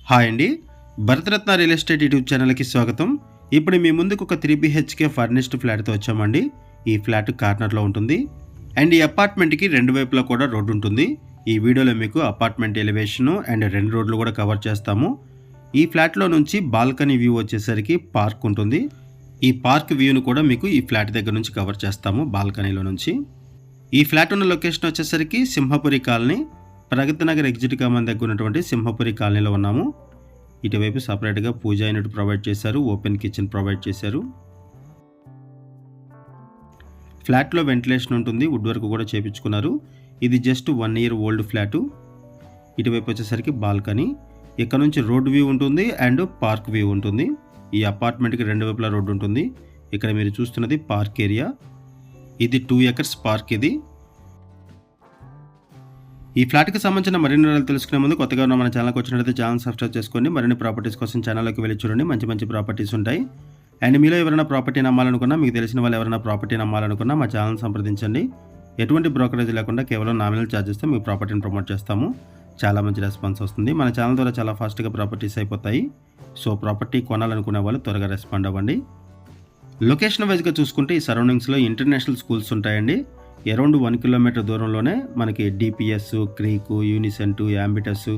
Hi అండి, Bharat Ratna real estate YouTube ఛానల్కి స్వాగతం. ఇప్పుడు మీ ముందుకు ఒక 3 BHK ఫర్నిష్డ్ ఫ్లాట్తో వచ్చామండి. ఈ ఫ్లాట్ కార్నర్లో ఉంటుంది అండ్ ఈ అపార్ట్మెంట్కి రెండు వైపులా కూడా రోడ్డు ఉంటుంది. ఈ వీడియోలో మీకు అపార్ట్మెంట్ ఎలివేషను అండ్ 2 రోడ్లు కూడా కవర్ చేస్తాము. ఈ ఫ్లాట్లో నుంచి బాల్కనీ వ్యూ వచ్చేసరికి పార్క్ ఉంటుంది. ఈ పార్క్ వ్యూను కూడా మీకు ఈ ఫ్లాట్ దగ్గర నుంచి కవర్ చేస్తాము బాల్కనీలో నుంచి. ఈ ఫ్లాట్ ఉన్న లొకేషన్ వచ్చేసరికి Simhapuri colony, Pragathi Nagar exit common దగ్గర ఉన్నటువంటి సింహపురి కాలనీలో ఉన్నాము. ఇటువైపు సపరేట్గా పూజా యూనిట్ ప్రొవైడ్ చేశారు, ఓపెన్ కిచెన్ ప్రొవైడ్ చేశారు. ఫ్లాట్లో వెంటిలేషన్ ఉంటుంది, వుడ్ వర్క్ కూడా చేయించుకున్నారు. ఇది జస్ట్ 1 year ఓల్డ్ ఫ్లాటు. ఇటువైపు వచ్చేసరికి బాల్కనీ, ఇక్కడ నుంచి రోడ్ వ్యూ ఉంటుంది అండ్ పార్క్ వ్యూ ఉంటుంది. ఈ అపార్ట్మెంట్కి రెండు వైపులా రోడ్డు ఉంటుంది. ఇక్కడ మీరు చూస్తున్నది పార్క్ ఏరియా. ఇది 2 acres పార్క్. ఇది ఈ ఫ్లాట్కి సంబంధించిన మరిన్ని వివరాలు తెలుసుకునే ముందు కొత్తగా ఉన్న మన ఛానల్కి వచ్చినట్లయితే ఛానల్ సబ్స్క్రైబ్ చేసుకోండి. మరిన్ని ప్రాపర్టీస్ కోసం ఛానల్లోకి వెళ్ళి చూడండి, మంచి ప్రాపర్టీస్ ఉంటాయి. అండ్ మీలో ఎవరైనా ప్రాపర్టీ నమ్మాలనుకున్నా, మీకు తెలిసిన వాళ్ళు ఎవరైనా ప్రాపర్టీ నమ్మాలనుకున్నా మా ఛానల్ సంప్రదించండి. ఎటువంటి బ్రోకరేజ్ లేకుండా కేవలం నామినల్ ఛార్జెస్తో మీ ప్రాపర్టీని ప్రమోట్ చేస్తాము. చాలా మంచి రెస్పాన్స్ వస్తుంది. మన ఛానల్ ద్వారా చాలా ఫాస్ట్గా ప్రాపర్టీస్ అయిపోతాయి. సో ప్రాపర్టీ కొనాలనుకునే వాళ్ళు త్వరగా రెస్పాండ్ అవ్వండి. లొకేషన్ వైజ్గా చూసుకుంటే ఈ సరౌండింగ్స్లో ఇంటర్నేషనల్ స్కూల్స్ ఉంటాయండి. అరౌండ్ 1 kilometer దూరంలోనే మనకి DPS, క్రీకు, యూనిసెంట్, యాంబిటస్,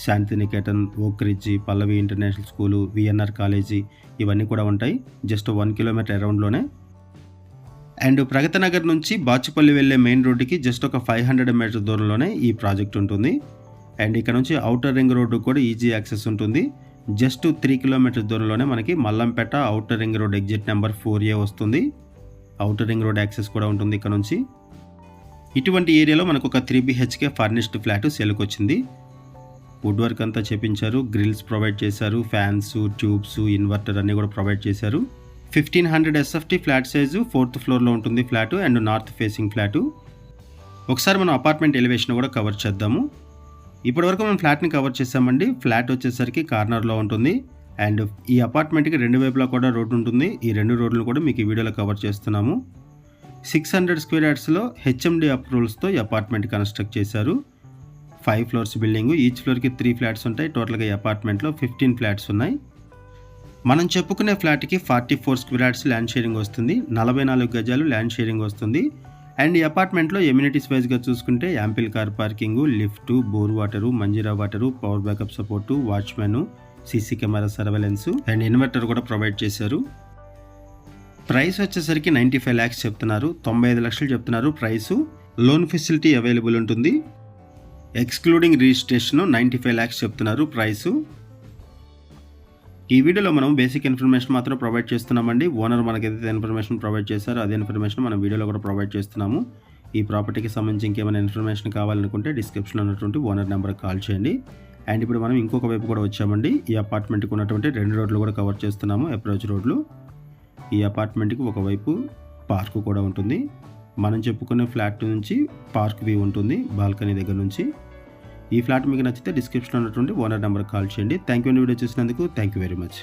శాంతినికేతన్, ఓక్ రిడ్జ్, పల్లవి ఇంటర్నేషనల్ స్కూలు, VNR కాలేజీ ఇవన్నీ కూడా ఉంటాయి. Just 1 kilometer అరౌండ్లోనే. And Pragathi Nagar నుంచి బాచుపల్లి వెళ్ళే మెయిన్ రోడ్డుకి జస్ట్ ఒక 500 meters దూరంలోనే ఈ ప్రాజెక్ట్ ఉంటుంది. అండ్ ఇక్కడ నుంచి ఔటర్ రింగ్ రోడ్డు కూడా ఈజీ యాక్సెస్ ఉంటుంది. జస్ట్ 3 kilometers దూరంలోనే మనకి Mallampet outer ring road exit number 4A వస్తుంది. ఔటర్ రింగ్ రోడ్ యాక్సెస్ కూడా ఉంటుంది ఇక్కడ నుంచి. ఇటువంటి ఏరియాలో మనకు ఒక 3 BHK ఫర్నిష్డ్ ఫ్లాట్ సేల్కి వచ్చింది. వుడ్ వర్క్ అంతా చేపించారు, గ్రిల్స్ ప్రొవైడ్ చేశారు, ఫ్యాన్స్, ట్యూబ్స్, ఇన్వర్టర్ అన్నీ కూడా ప్రొవైడ్ చేశారు. 1500 SFT ఫ్లాట్ సైజు, 4th floorలో ఉంటుంది flat and north facing flat. ఒకసారి మనం అపార్ట్మెంట్ ఎలివేషన్ కూడా కవర్ చేద్దాము. ఇప్పటివరకు మనం ఫ్లాట్ని కవర్ చేసామండి. ఫ్లాట్ వచ్చేసరికి కార్నర్లో ఉంటుంది అండ్ ఈ అపార్ట్మెంట్కి రెండు వైపులా కూడా రోడ్డు ఉంటుంది. ఈ 2 రోడ్లు కూడా మీకు ఈ వీడియోలో కవర్ చేస్తున్నాము. 600 square yardsలో HMD అప్రూవల్స్తో ఈ అపార్ట్మెంట్ కన్స్ట్రక్ట్ చేశారు. 5 floors బిల్డింగు, ఈచ్ ఫ్లోర్కి 3 flats ఉంటాయి. టోటల్గా ఈ అపార్ట్మెంట్లో 15 flats ఉన్నాయి. మనం చెప్పుకునే ఫ్లాట్కి 44 square yards ల్యాండ్ షేరింగ్ వస్తుంది, 44 గజాలు ల్యాండ్ షేరింగ్ వస్తుంది. అండ్ ఈ అపార్ట్మెంట్లో ఎమ్యూనిటీస్ వైజ్గా చూసుకుంటే ample car parking, lift, bore water, Manjira water, power backup support, watchman, CC camera surveillance and inverter కూడా ప్రొవైడ్ చేశారు. ప్రైస్ వచ్చేసరికి 95 lakhs చెప్తున్నారు, 95 లక్షలు చెప్తున్నారు ప్రైసు. లోన్ ఫెసిలిటీ అవైలబుల్ ఉంటుంది. ఎక్స్క్లూడింగ్ రిజిస్ట్రేషన్ 95 lakhs చెప్తున్నారు ప్రైసు. ఈ వీడియోలో మనం బేసిక్ ఇన్ఫర్మేషన్ మాత్రం ప్రొవైడ్ చేస్తున్నామండి. ఓనర్ మనకి ఏదైతే ఇన్ఫర్మేషన్ ప్రొవైడ్ చేశారో అదే ఇన్ఫర్మేషన్ మనం వీడియోలో కూడా ప్రొవైడ్ చేస్తున్నాము. ఈ ప్రాపర్టీకి సంబంధించి ఇంకేమైనా ఇన్ఫర్మేషన్ కావాలనుకుంటే డిస్క్రిప్షన్లో ఉన్నటువంటి ఓనర్ నెంబర్కి కాల్ చేయండి. అండ్ ఇప్పుడు మనం ఇంకొక వైపు కూడా వచ్చామండి. ఈ అపార్ట్మెంట్కి ఉన్నటువంటి 2 రోడ్లు కూడా కవర్ చేస్తున్నాము, అప్రోచ్ రోడ్లు. ఈ అపార్ట్మెంట్కి ఒకవైపు పార్క్ కూడా ఉంటుంది. మనం చెప్పుకునే ఫ్లాట్ నుంచి పార్క్ వ్యూ ఉంటుంది బాల్కనీ దగ్గర నుంచి. ఈ ఫ్లాట్ మీకు నచ్చితే డిస్క్రిప్షన్లో ఉన్నటువంటి ఓనర్ నెంబర్కి కాల్ చేయండి. థ్యాంక్ యూ అండి వీడియో చూసినందుకు. Thank you very much.